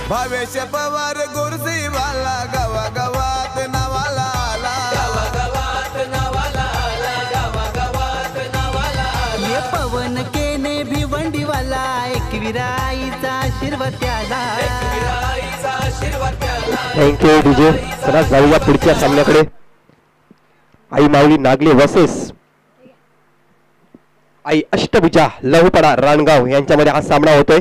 भावेश पवार गुरुजी वाला गावागावात नावाला आला, गावागावात नावाला आला, गावागावात नावाला आला. ये पवन केने भिवंडीवाला एकविराईचा आशीर्वाद त्याला, एकविराईचा आशीर्वाद त्याला. Thank you DJ. चला जाऊया पुढच्या सामन्याकडे. आई माऊली नागले वर्सेस आई अष्टभुजा लहुपडा रानगाव यांच्यामध्ये हा सामना होतोय.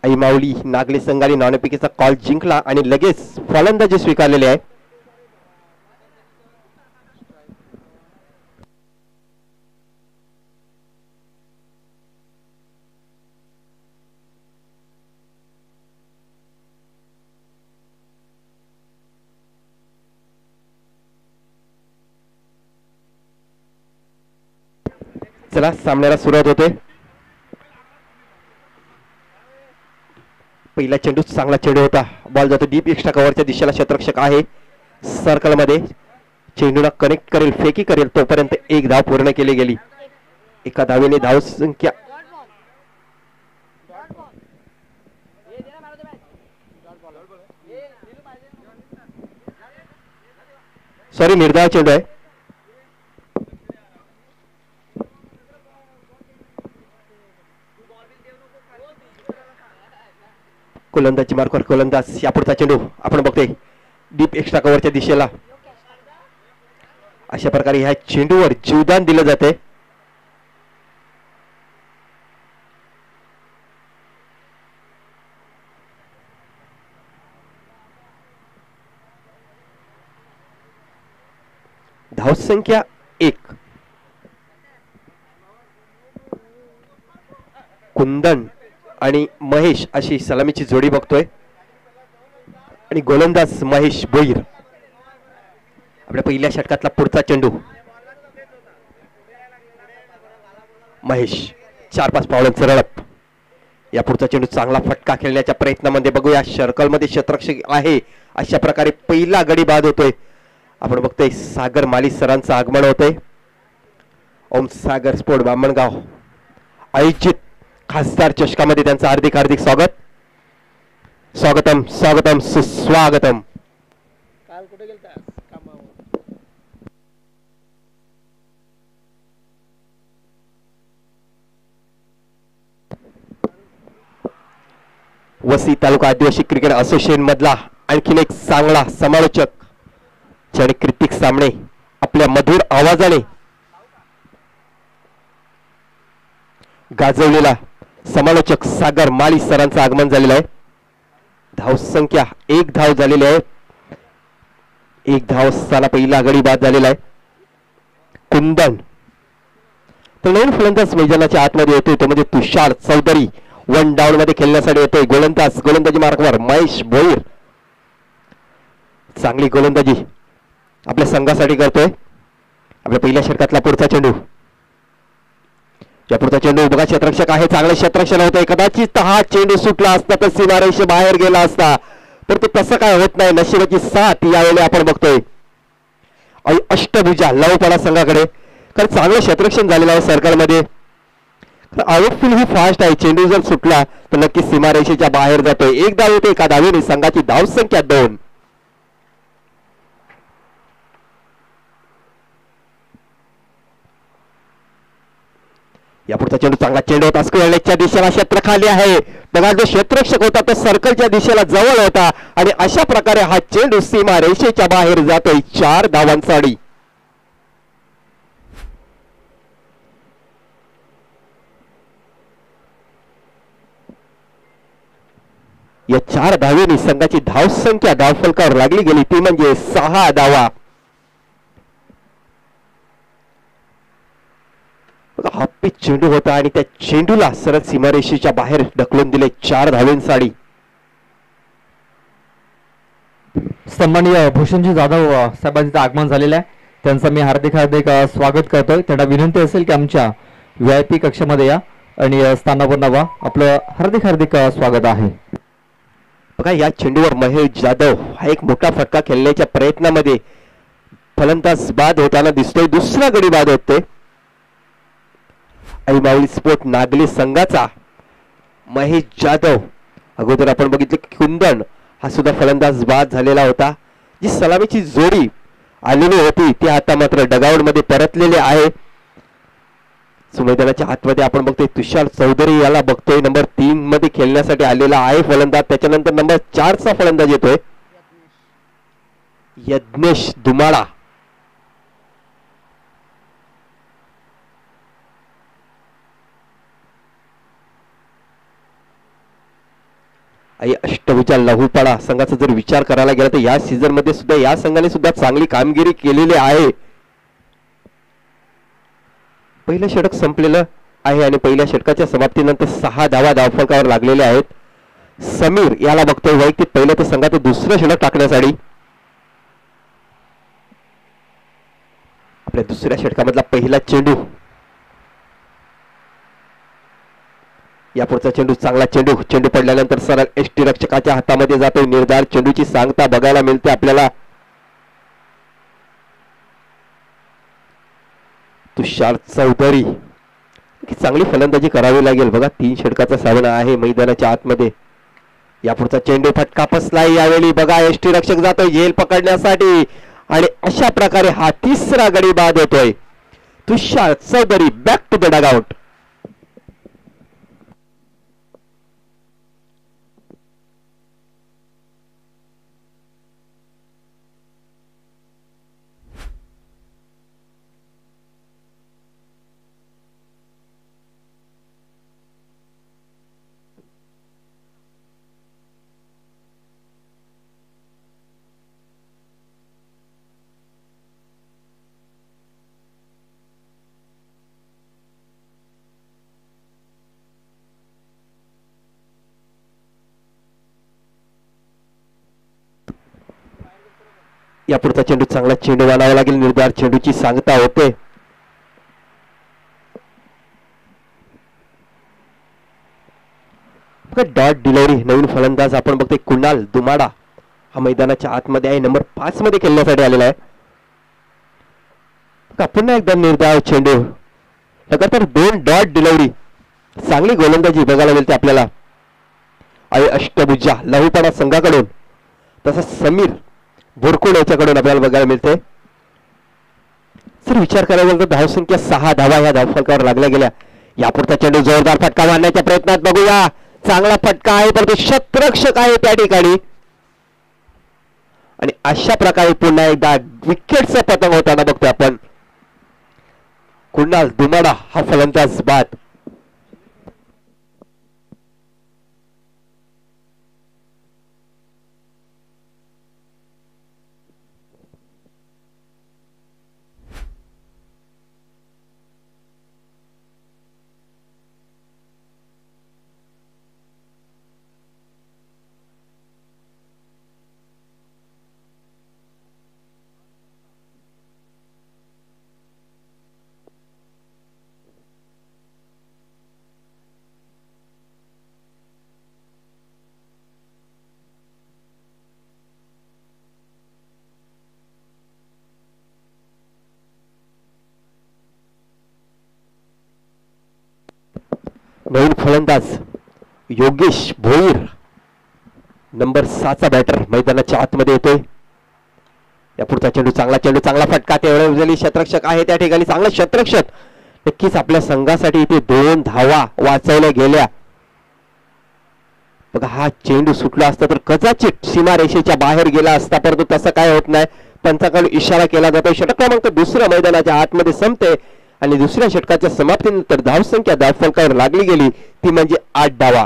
आई माऊली नागले संघाने नाणेफेकीचा कॉल जिंकला आणि लगेच फलंदाजी स्वीकारलेली आहे. चला सामन्याला सुरुवात होते. पहिला चेंडू चांगला चेंडू होता. बॉल जातो डीप एक्स्ट्रा कव्हरच्या दिशेला. क्षेत्ररक्षक आहे सर्कल मध्ये. चेंडूला कनेक्ट करेल, फेकी करेल तोपर्यंत एक धाव पूर्ण केली गेली. एका धावेने धाव संख्या सॉरी निर्धाव चेंडू आहे. गोलंदाजी मार्कवर गोलंदाज. यापुढचा चेंडू आपण बघतोय डीप एक्स्ट्रा कव्हरच्या दिशेला. अशा प्रकारे ह्या चेंडूवर जीवदान दिलं जाते. धावसंख्या 1. कुंदन आणि महेश अशी सलामीची जोडी बघतोय आणि गोलंदाज महेश भोईर. आपल्या पहिल्या षटकातला पुढचा चेंडू. महेश 4-5 पावलांचं रडप. या पुढचा चेंडू चांगला फटका खेळण्याच्या प्रयत्नामध्ये बघूया. सर्कलमध्ये क्षेत्ररक्षक आहे. अशा प्रकारे पहिला गडी बाद होतोय. आपण बघतोय सागर माली सरांचं आगमन होतंय. ओम सागर स्पोर्ट बामणगाव आयोजित खासदार चषकामध्ये त्यांचं हार्दिक हार्दिक स्वागत. स्वागतम स्वागतम सुस्वागतम. काल कुठे गेलता कामावर? वसी तालुका आदिवासी क्रिकेट असोसिएशन मधला आणखीन एक चांगला समालोचक ज्याने क्रिटिक सामने आपल्या मधुर आवाजाने गाजवलेला समालोचक सागर माली सरांचं आगमन झालेलं आहे. धाव संख्या 1 धाव झालेली आहे. 1 धाव असताना पहिला गडी बाद झालेला आहे. कुंदन तर नवीन फलंदाज मैदानाच्या आतमध्ये येतोय तो म्हणजे तुषार चौधरी. 1 डाऊन मध्ये खेळण्यासाठी येतोय. गोलंदाजी मार्कवर महेश भोईर. चांगली गोलंदाजी आपल्या संघासाठी करतोय. आपल्या पहिल्या षटकातला पुढचा चेंडू. या पुढचा चेंडू बघा क्षेत्ररक्षक आहे. चांगलं क्षेत्ररक्षण होतंय. कदाचित हा चेंडू सुटला असता तर सीमारेषे बाहेर गेला असता, परंतु तसं काय होत नाही. नशिबाची साथ यावेळी आपण बघतोय अष्टभुजा लवपडा संघाकडे. कारण चांगलं क्षेत्ररक्षण झालेलं आहे सर्कलमध्ये. आउटफील्ड ही फास्ट आहे. चेंडू जर सुटला तर नक्की सीमारेषेच्या बाहेर जातोय. 1 धाव येते. एका धावेने संघाची धाव संख्या 2. या पुढचा चेंडू चांगला चेंडू होता. स्क्वेअरच्या दिशेला क्षेत्र खाली आहे. बघा जो क्षेत्ररक्षक होता तो सर्कलच्या दिशेला जवळ होता आणि अशा प्रकारे हा चेंडू सीमा रेषेच्या बाहेर जातोय. 4 धावांसाठी. या 4 धावेने संघाची धाव संख्या धावफलकावर लागली गेली ती म्हणजे 6 धावा. हा पिच चेंडू होता आणि त्या चेंडूला सरळ सीमारेषेच्या बाहेर ढकलून दिले. 4 धावेंसाठी. सन्माननीय भूषणजी जाधव साहेबांचं आगमन झालेलं आहे. त्यांचं मी हार्दिक स्वागत करतोय. त्यांना विनंती असेल की आमच्या VIP कक्षामध्ये या आणि स्थानावर नवा. आपलं हार्दिक स्वागत आहे. बघा या चेंडूवर महेश जाधव हा एक मोठा फटका खेळण्याच्या प्रयत्नामध्ये फलंदाज बाद होताना दिसतोय. दुसरा गडी बाद होते. आई माऊली स्पोर्ट नागली संघाचा महेश जाधव. अगोदर आपण बघितलं की कुंदन हा सुद्धा फलंदाज बाद झालेला होता. जी सलामीची जोडी आलेली होती ती आता मात्र डगआउट मध्ये परतलेली आहे. मैदानाच्या आतमध्ये आपण बघतोय तुषार चौधरी याला बघतोय नंबर 3 मध्ये खेळण्यासाठी आलेला आहे फलंदाज. त्याच्यानंतर नंबर 4 चा फलंदाज येतोय यज्ञेश दुमाळा. आई अष्टभुजा लहुपाडा संघाचा जर विचार करायला गेला तर या सीझन मध्ये सुद्धा या संघाने सुद्धा चांगली कामगिरी केलेली आहे. पहिलं षटक संपलेलं आहे आणि पहिल्या षटकाच्या समाप्तीनंतर 6 धावा धावफलकावर लागलेले आहेत. समीर याला बघतोय वैयक्तिक पहिलं तर संघात दुसरं षटक टाकण्यासाठी. आपल्या दुसऱ्या षटकामधला पहिला चेंडू. यापुढचा चेंडू चांगला चेंडू पडल्यानंतर सरळ एसटी रक्षकाच्या हातामध्ये जातोय. निर्धार चेंडूची सांगता बघायला मिळते आपल्याला. तुषार चौधरी चांगली फलंदाजी करावी लागेल बघा. 3 षटकाचा सामना आहे मैदानाच्या आतमध्ये. यापुढचा चेंडू फटका फसलाय यावेळी बघा. एसटी रक्षक जातोय झेल पकडण्यासाठी आणि अशा प्रकारे हा तिसरा गडी बाद होतोय. Tushar Chaudhari back to the dugout. यापुढचा चेंडू चांगला चेंडू आणावा लागेल. निर्धार चेंडूची सांगता होते. Dot delivery. नवीन फलंदाज आपण बघतोय कुणाल दुमाडा हा मैदानाच्या आतमध्ये आहे. नंबर 5 मध्ये खेळण्यासाठी आलेला आहे. पुन्हा एकदा निर्धार चेंडू. लगातार 2 डॉट डिलिव्हरी. चांगली गोलंदाजी बघायला मिळते आपल्याला. आई अष्टभुजा लहुपाडा संघाकडून तसंच समीर बोरकुड याच्याकडून आपल्याला बघायला मिळते. जर विचार करायला गेला तर धावसंख्या 6 धावा या धावफलकावर लागल्या गेल्या. यापुढचा चेंडू जोरदार फटका मारण्याच्या प्रयत्नात बघूया. चांगला फटका आहे परंतु शतरक्षक आहे त्या ठिकाणी आणि अशा प्रकारे पुन्हा एकदा विकेटचा पतंग होताना बघतोय आपण. कुणाल दुमाडा हा फलंदाज बाद. नवीन फलंदाज योगेश भोईर नंबर 6 चा बॅटर मैदानाच्या आतमध्ये येतोय. यापुढचा चेंडू चांगला फटका. तेवढे शतरक्षक आहे त्या ठिकाणी. चांगला शतरक्षक. नक्कीच आपल्या संघासाठी इथे 2 धावा वाचवल्या गेल्या. बघा हा चेंडू सुटला असता तर कदाचित सीमारेषेच्या बाहेर गेला असता परंतु तसं काय होत नाही. पंचाकडून इशारा केला जातो. षटक क्रमांक 2 मैदानाच्या आतमध्ये संपते आणि दुसऱ्या षटकाच्या समाप्तीनंतर धावसंख्या धावफलकावर लागली गेली ती म्हणजे 8 धावा.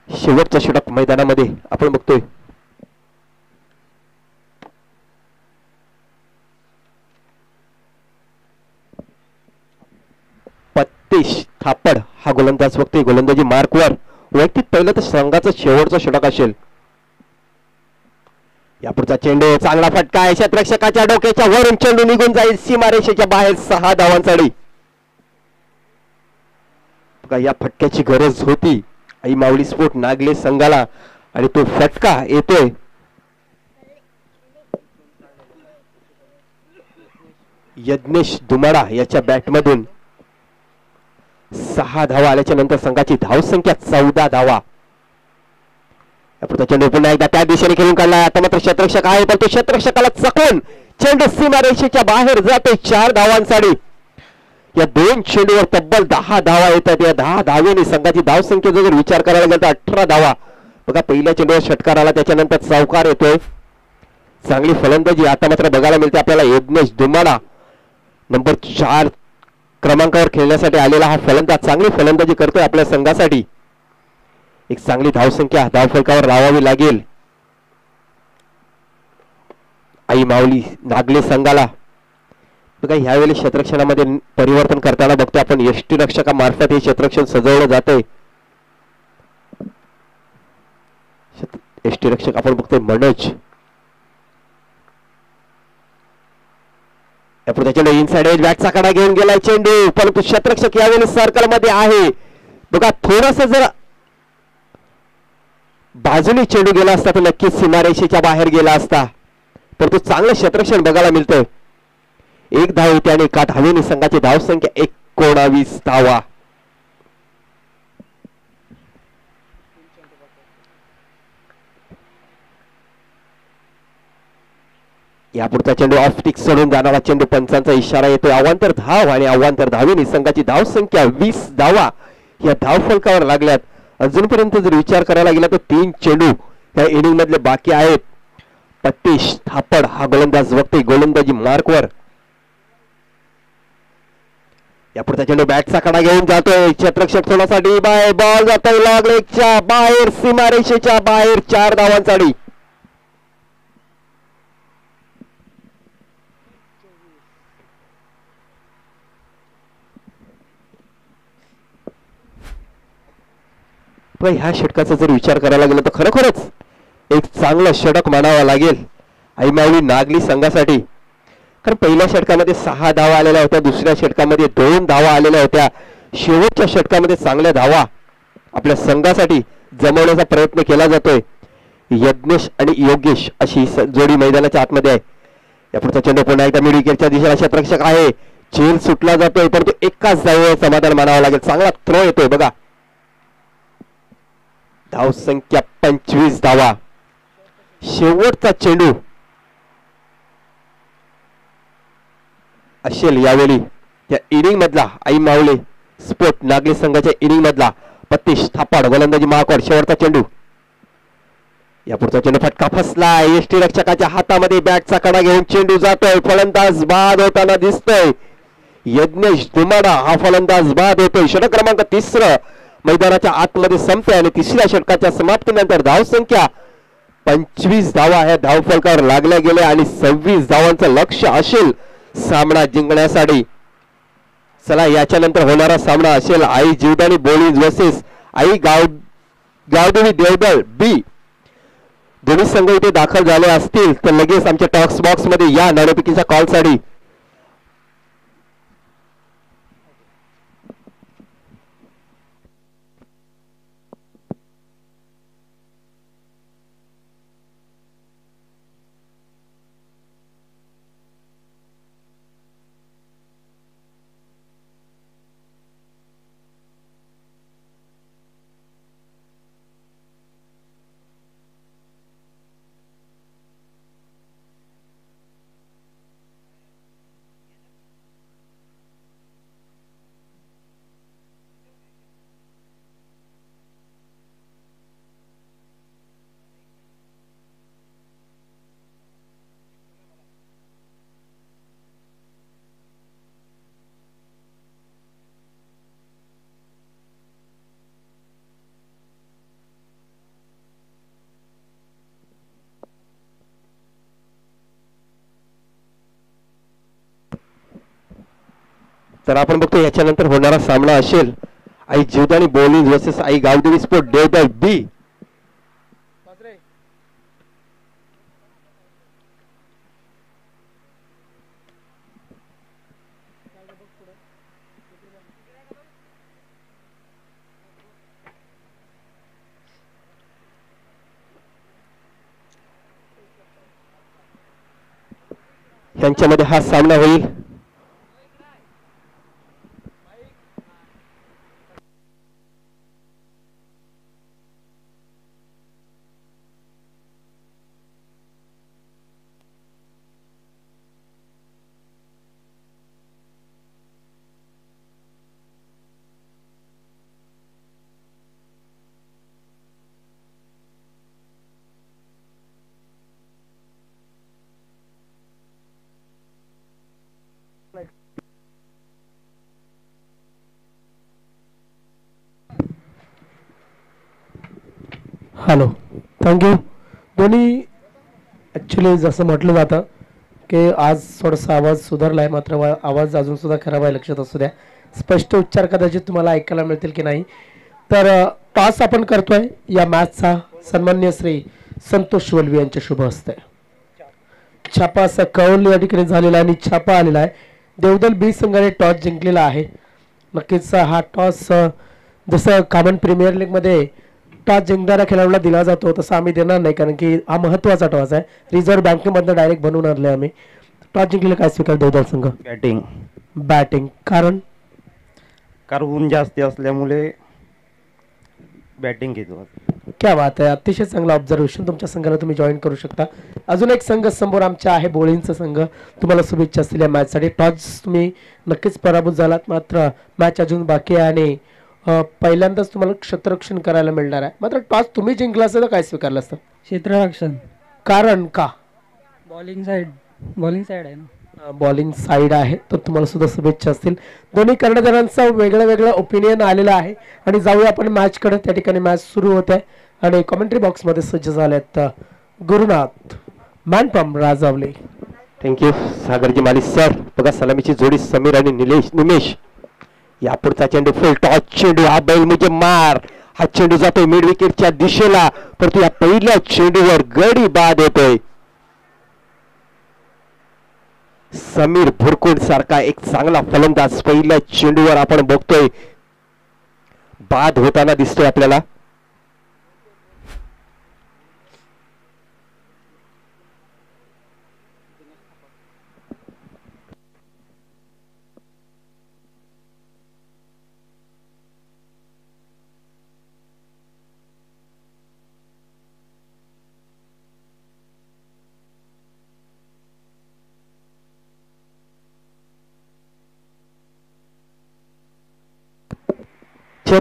शेवटचा षटक मैदानामध्ये आपण बघतोय. पत्तेश थापड हा गोलंदाज बघतोय. गोलंदाजी मार्कवर वैयक्तिक पहिलं तर संघाचं शेवटचं षटक असेल. यापुढचा चेंडू चांगला फटका आहे. क्षेत्ररक्षकाच्या डोक्याच्या वरून चेंडू निघून जाईल सीमारेषेच्या बाहेर. 6 धावांसाठी. या फटक्याची गरज होती आई माऊली स्पोर्ट नागले संघाला आणि तो फटका येतोय. यज्ञेश दुमाडा याच्या बॅटमधून 6 धावा आल्याच्या नंतर संघाची धावसंख्या 14 धावा. यापुढचा चेंडू पुन्हा एकदा त्या दिशेने खेळून काढला. आता मात्र क्षेत्ररक्षक आहे पण तो क्षेत्ररक्षकाला चकवून चेंडू सीमारेषेच्या बाहेर जातोय. 4 धावांसाठी. या 2 चेंडूवर तब्बल 10 धावा येतात. या 10 धावेने संघाची धावसंख्येचा जर विचार करायला गेला तर 18 धावा. बघा पहिल्या चेंडूवर षटकार आला त्याच्यानंतर चौकार येतोय. चांगली फलंदाजी आता मात्र बघायला मिळते आपल्याला. यज्ञेश दुमाडा नंबर 4 क्रमांकावर खेळण्यासाठी आलेला हा फलंदाज चांगली फलंदाजी करतोय आपल्या संघासाठी. एक चांगली धावसंख्या धावफलकावर लावावी लागेल आई माऊली नागले संघाला. बघा ह्यावेळी क्षेत्ररक्षणामध्ये परिवर्तन करताना बघतो आपण. यष्टीरक्षकामार्फत हे क्षेत्ररक्षण सजवलं जातंय. यष्टीरक्षक आपण बघतोय मनोज. यापुढे चेंडू इनसाइड एज बॅटचा कडा घेऊन गेलाय चेंडू परंतु क्षेत्ररक्षक यावेळी सर्कल मध्ये आहे. बघा थोडस जर बाजूने चेंडू गेला असता तर नक्कीच सीमारेषेच्या बाहेर गेला असता. परंतु चांगलं क्षेत्ररक्षण बघायला मिळतंय. 1 धाव येते आणि 1 धावेने संघाची धावसंख्या 19 धावा. यापुढचा चेंडू ऑफ स्टिक सोडून जाणारा चेंडू. पंचांचा इशारा येतोय. अवांतर धाव आणि अवांतर धावेने संघाची धावसंख्या 20 धावा या धावफलकावर लागल्यात. अजूनपर्यंत जर विचार करायला गेला तर 3 चेंडू या इनिंग मधले बाकी आहेत. पट्टीश थापड हा गोलंदाज बघतोय गोलंदाजी मार्कवर. यापुढचा चेंडू बॅटचा कडा घेऊन जातोय. क्षेत्ररक्षक थोडासा डी बाय बॉल जातोय लॉगलेगच्या बाहेर सीमारेषेच्या बाहेर. 4 धावांसाठी. ह्या षटकाचा जर विचार करायला गेला तर खरोखरच एक चांगलं षटक मानावं लागेल आई माऊली नागली संघासाठी. कारण पहिल्या षटकामध्ये 6 धावा आलेल्या होत्या. दुसऱ्या षटकामध्ये 2 धावा आलेल्या होत्या. शेवटच्या षटकामध्ये चांगल्या धावा आपल्या संघासाठी जमवण्याचा प्रयत्न केला जातोय. यज्ञेश आणि योगेश अशी जोडी मैदानाच्या आतमध्ये आहे. यापुढचा चेंडू पुन्हा एकदा मिड विकेटच्या दिशेला क्षेत्ररक्षक आहे. झेल सुटला जातोय परंतु एकाच धावेवर समाधान मानावं लागेल. चांगला थ्रो येतोय बघा. धावसंख्या 25 धावा. शेवटचा चेंडू असेल यावेळी या इनिंग मधला आई माऊली स्पोर्ट नागली संघाच्या इनिंग मधला. पत्तीश थापाड गोलंदाजी महाकौर. शेवटचा चेंडू. यापुढचा चेंडू फटका फसला. यष्टीरक्षकाच्या हातामध्ये बॅटचा कडा घेऊन चेंडू जातोय. फलंदाज बाद होताना दिसतोय. यज्ञेश दुमाडा हा फलंदाज बाद होतोय. षटक क्रमांक 3 मैदानाच्या आतमध्ये संपते आणि 3ऱ्या षटकाच्या समाप्तीनंतर धावसंख्या 25 धावा ह्या धावफलकावर लागल्या गेल्या आणि 26 धावांचं लक्ष असेल सामना जिंकण्यासाठी. चला याच्यानंतर होणारा सामना असेल आई जीवदानी बोलीज वर्सेस आई गावदेवी देवदळ बी. दोन्ही संघ इथे दाखल झाले असतील तर लगेच आमच्या टॉक्स बॉक्स मध्ये या नाणेफेकीच्या कॉलसाठी. तर आपण बघतो याच्यानंतर होणारा सामना असेल Aai Jivdani bowling versus Aai Gavdevi sport Devdar B. Bajare यांच्यामध्ये हा सामना होईल. Hello thank you. दोन्ही ॲक्च्युली जसं म्हटलं जातं की आज थोडासा आवाज सुधारला आहे, मात्र आवाज अजून सुद्धा खराब आहे, लक्षात असू द्या. स्पष्ट उच्चार कदाचित तुम्हाला ऐकायला मिळतील की नाही. तर टॉस आपण करतोय या मॅचचा सन्मान्य श्री संतोष वल्वी यांच्या शुभ हस्ते. छापा असा कौल या ठिकाणी झालेला आहे आणि छापा आलेला आहे. देवदल बी संघाने टॉस जिंकलेला आहे. नक्कीच हा टॉस जसं कॉमन प्रीमियर लीगमध्ये टॉस जिंकणाऱ्या खेळाडूला दिला जातो तसं आम्ही देणार नाही, कारण की हा महत्त्वाचा टॉस आहे. रिझर्व्ह बँकेमधनं डायरेक्ट बनवून आणले आम्ही. टॉस जिंकलेला काय स्वीकार देवदल संघ? बॅटिंग. कारण ऊन जास्त असल्यामुळे बॅटिंग घेतो. क्या बात आहे, अतिशय चांगला ऑब्झर्वेशन. तुमच्या संघाला तुम्ही जॉईन करू शकता. अजून एक संघ समोर आमच्या आहे, बोळींचा संघ. तुम्हाला शुभेच्छा असतील या मॅचसाठी. टॉस तुम्ही नक्कीच पराभूत झालात, मात्र मॅच अजून बाकी आहे आणि पहिल्यांदाच तुम्हाला क्षेत्ररक्षण करायला मिळणार आहे. मात्र टॉस तुम्ही जिंकला असतं तर काय स्वीकारलं असतं? क्षेत्ररक्षण. कारण का? बॉलिंग साईड आहे ना. बॉलिंग साईड आहे, तर तुम्हाला सुद्धा शुभेच्छा असतील. दोन्ही कर्णधारांचा वेगळं वेगळं ओपिनियन आलेलं आहे आणि जाऊया आपण मॅचकडे. त्या ठिकाणी मॅच सुरू होत आहे आणि कॉमेंट्री बॉक्समध्ये सज्ज झालेत Gurunath man from Rajawale. Thank you Sagarji Mali sir. बघा सलामीची जोडी समीर आणि निमेश. या पुढचा चेंडू फुल टॉस चेंडू. हा बैल म्हणजे मार. हा चेंडू जातोय मिड विकेटच्या दिशेला, परंतु या पहिल्या चेंडूवर गडी बाद होतोय. समीर भुरकुंड सारखा एक चांगला फलंदाज पहिल्या चेंडूवर आपण बघतोय बाद होताना दिसतोय आपल्याला.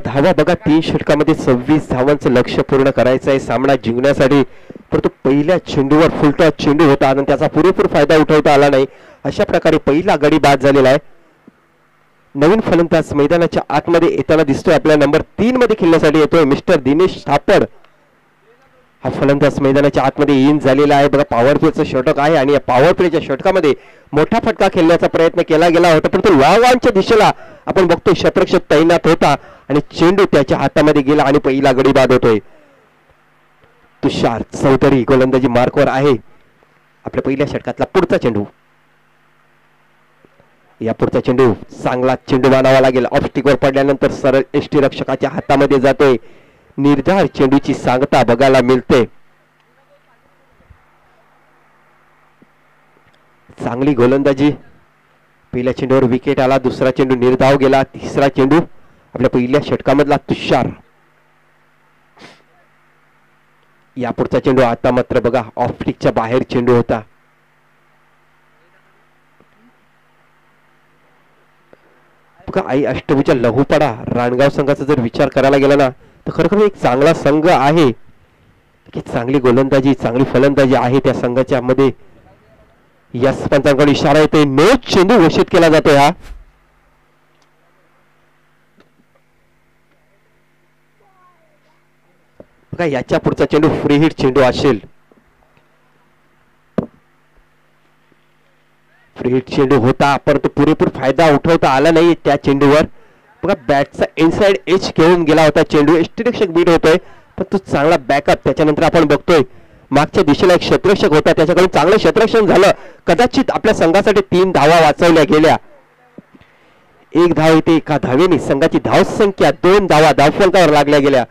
धावा बघा 3 षटकामध्ये 26 धावांचं लक्ष्य पूर्ण करायचं आहे सामना जिंकण्यासाठी, परंतु पहिल्या चेंडूवर फुलटॉस चेंडू होता आणि त्याचा पुरेपूर फायदा उठवता आला नाही. अशा प्रकारे पहिला गडी बाद झालेला आहे. नवीन फलंदाज मैदानाच्या आतमध्ये येताना दिसतोय आपल्या. नंबर 3 मध्ये खेळण्यासाठी येतोय मिस्टर दिनेश थापड. हा फलंदाज मैदानाच्या आतमध्ये इन झालेला आहे. बघा पॉवर प्लेचं षटक आहे आणि या पॉवर प्लेच्या षटकामध्ये मोठा फटका खेळण्याचा प्रयत्न केला गेला होता, परंतु लॉंगॉनच्या दिशेला आपण बघतोय क्षेत्ररक्षक तैनात होता आणि चेंडू त्याच्या हातामध्ये गेला आणि पहिला गडी बाद होतोय. तुषार चौधरी गोलंदाजी मार्कवर आहे. आपल्या पहिल्या षटकातला पुढचा चेंडू. या पुढचा चेंडू चांगला चेंडू मानावा लागेल. ऑफ स्टिकवर पडल्यानंतर सरळ एसटी रक्षकाच्या हातामध्ये जातोय. निर्धार चेंडूची सांगता बघायला मिळते. चांगली गोलंदाजी. पहिल्या चेंडूवर विकेट आला. दुसरा चेंडू निर्धाव गेला. तिसरा चेंडू आपल्या पहिल्या षटकामधला तुषार. या पुढचा चेंडू आता मात्र बघा ऑफ स्टिकच्या बाहेर चेंडू होता. बघा आई अष्टभुजा लघुपडा राणगाव संघाचा जर विचार करायला गेला ना तर खरोखर एक चांगला संघ आहे की चांगली गोलंदाजी चांगली फलंदाजी आहे त्या संघाच्या मध्ये. या पंचांकडे इशारा येतोय. नो चेंडू घोषित केला जातोय. हा बघा याच्या पुढचा चेंडू फ्री हिट चेंडू असेल. फ्री हिट चेंडू होता परंतु पुरेपूर फायदा उठवता आला नाही त्या चेंडूवर. बघा बॅटचा इनसाइड एज घेऊन गेला होता चेंडू, यष्टिरक्षक बीट होतोय पण तो चांगला बॅकअप. त्याच्यानंतर आपण बघतोय मागच्या दिशेला एक क्षेत्ररक्षक होता, त्याच्याकडून चांगलं क्षेत्ररक्षण झालं. कदाचित आपल्या संघासाठी 3 धावा वाचवल्या गेल्या. 1 धाव येते एका धावेने संघाची धाव संख्या 2 धावा धावफलकावर लागल्या गेल्या.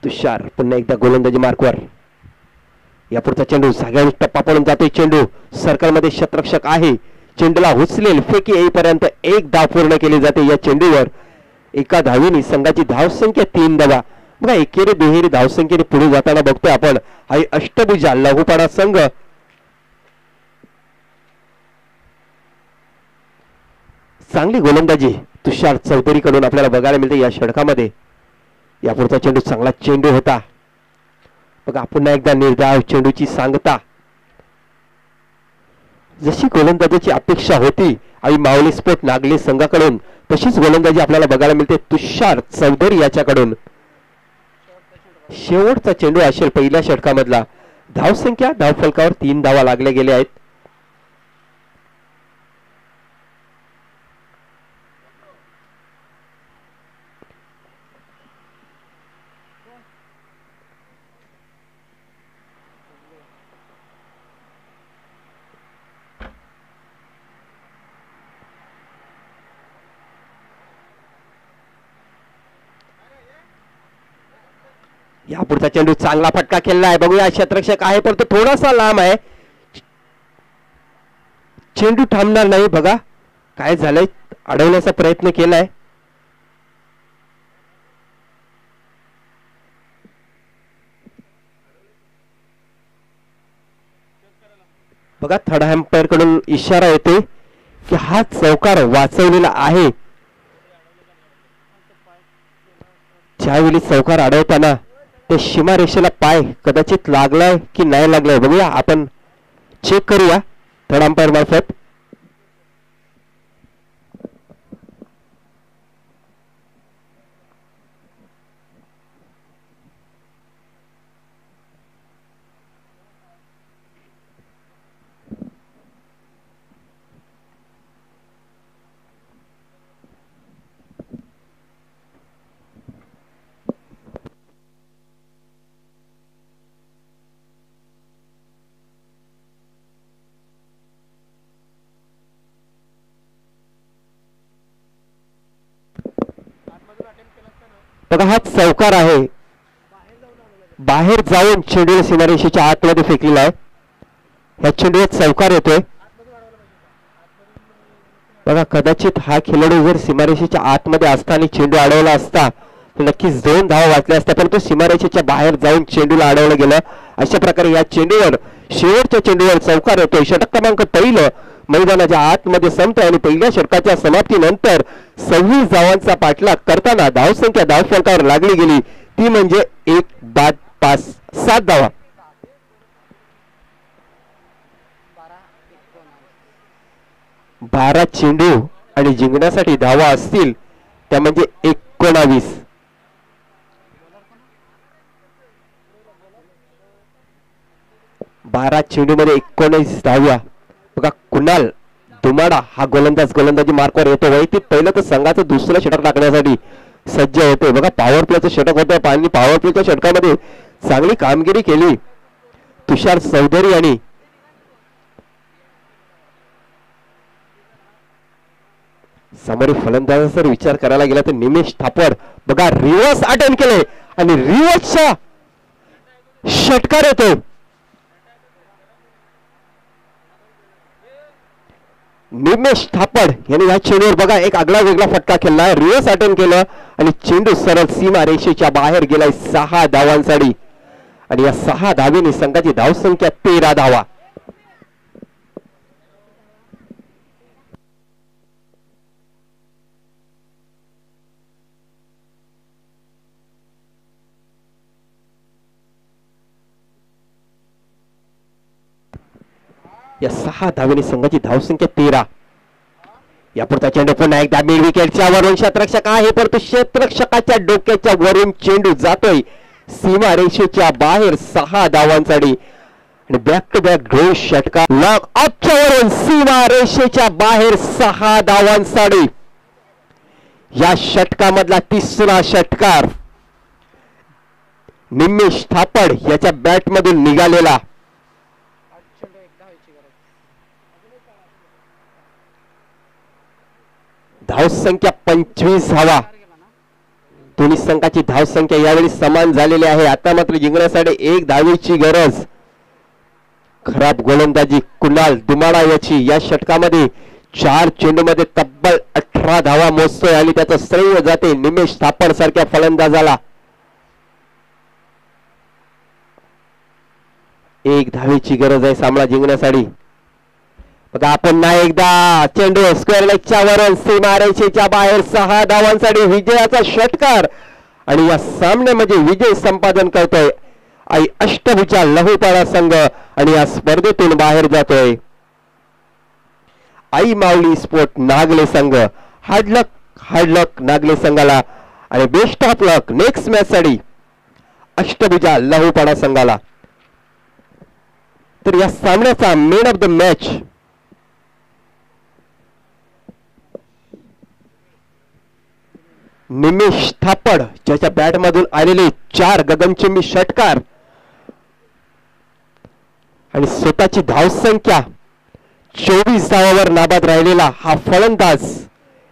तुषार पुन्हा एकदा गोलंदाजी मार्कवर. यापुढचा चेंडू सगळ्यांनी टप्पा पडून जातोय. चेंडू सर्कलमध्ये क्षेत्ररक्षक आहे, चेंडूला उचलेल, फेकी येईपर्यंत 1 धाव पूर्ण केली जाते. या चेंडूवर एका धावेने संघाची धावसंख्या 3 धावा. बघा एकेरी दुहेरी धावसंख्येने पुढे जाताना बघतोय आपण. हा अष्टभुजा लघुपणा संघ चांगली गोलंदाजी तुषार चौधरी कडून आपल्याला बघायला मिळते या षटकामध्ये. यापुढचा चेंडू चांगला चेंडू होता. बघा पुन्हा एकदा निर्धाव चेंडूची सांगता. जशी गोलंदाजीची अपेक्षा होती आणि माऊली स्पोर्ट नागले संघाकडून तशीच गोलंदाजी आपल्याला बघायला मिळते तुषार चौधरी याच्याकडून. शेवटचा चेंडू असेल पहिल्या षटकामधला. धावसंख्या धावफलकावर 3 धावा लागल्या गेल्या आहेत. यापुढचा चेंडू चांगला फटका खेळला आहे. बघूया क्षेत्ररक्षक आहे पण तो थोडासा लांब आहे. चेंडू थांबणार नाही. बघा काय झालंय, अडवण्याचा प्रयत्न केलाय. बघा थर्ड एम्पायर कडून इशारा येते की हा चौकार वाचवलेला आहे. ज्यावेळी चौकार अडवताना ते सीमारेषेला पाय कदाचित लागलाय की नाही लागलाय बघूया, आपण चेक करूया थर्ड अंपायर मार्फत. बघा हा चौकार आहे, बाहेर जाऊन चेंडूला सीमारेषेच्या आतमध्ये फेकलेला आहे. या चेंडूला चौकार येतोय. बघा कदाचित हा खेळाडू जर सीमारेषेच्या आतमध्ये असताना चेंडू अडवला असता तर नक्कीच 2 धावा वाचल्या असत्या, परंतु सीमारेषेच्या बाहेर जाऊन चेंडूला अडवलं गेलं. अशा प्रकारे या चेंडूवर शेवटच्या चेंडूवर चौकार येतोय. षटक क्रमांक पहिलं मैदानाच्या आतमध्ये संपतोय आणि पहिल्या षटकाच्या समाप्तीनंतर 26 धावांचा पाठलाग करताना धावसंख्या धावफलकावर लागली गेली ती म्हणजे 1 बाद 5 7 धावा. 12 चेंडू आणि जिंकण्यासाठी धावा असतील त्या म्हणजे 19. बारा चेंडू मध्ये 19 धावा. बघा कुणाल दुमाडा हा गोलंदाजी मार्कवर येतो. वैयक्तिक पहिलं तर संघाचं दुसरं षटक टाकण्यासाठी सज्ज होते. बघा पॉवर प्लेचं षटक होतं आणि पॉवर प्लेच्या षटकामध्ये चांगली कामगिरी केली तुषार चौधरी यांनी. समोरील फलंदाजाचा जर विचार करायला गेला तर निमेश थापड बघा रिव्हर्स अटेम्प्ट केले आणि रिव्हर्सचा षटकार येतो. निमेश थापड यांनी या चेंडूवर बघा एक आगळा वेगळा फटका खेळला, रिव्हर्स अटेम्प्ट केलं आणि चेंडू सरळ सीमा रेषेच्या बाहेर गेलाय 6 धावांसाठी. आणि या 6 धावेने संघाची धावसंख्या 13 धावा. या 6 धावेने संघाची धावसंख्या 13. यापुढचा चेंडू पुन्हा एकदा मिड विकेटच्या वरून क्षेत्ररक्षक आहे परंतु क्षेत्ररक्षकाच्या डोक्याच्या वरून चेंडू जातोय सीमा रेषेच्या बाहेर 6 धावांसाठी. आणि बॅक टू बॅक ढोल षटकार लॉक ऑफच्यावरून सीमा रेषेच्या बाहेर 6 धावांसाठी. या षटकामधला 3रा षटकार निमेश थापड याच्या बॅट मधून निघालेला. धावसंख्या 25 धावा. दोन्ही संघाची धावसंख्या यावेळी समान झालेली आहे. आता मात्र जिंकण्यासाठी 1 धावेची गरज. खराब गोलंदाजी कुणाल दुमाडा याची. या षटकामध्ये 4 चेंडूमध्ये तब्बल 18 धावा मोजतोय आणि त्याचं श्रेय जाते निमेश थापड सारख्या फलंदाजाला. 1 धावेची गरज आहे सामना जिंकण्यासाठी. आता आपण ना एकदा चेंडू स्क्वेअर लेगच्या वरून सीमारेषेच्या बाहेर 6 धावांसाठी विजयाचा षटकार आणि या सामन्यामध्ये विजय संपादन करतोय आई अष्टभुजा लहुपाडा संघ आणि या स्पर्धेतून बाहेर जातोय आई माऊली स्पोर्ट नागले संघ. हार्ड लक नागले संघाला आणि best of luck next match साठी अष्टभुजा लहुपाडा संघाला. तर या सामन्याचा मेन ऑफ द मॅच निमेश थापड ज्याच्या बॅट मधून आलेले 4 गगनचुंबी षटकार आणि स्वतःची धावसंख्या 24 धावांवर नाबाद राहिलेला हा फलंदाज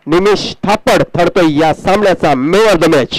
निमेश थापड ठरतोय या सामन्याचा मॅन ऑफ द मॅच.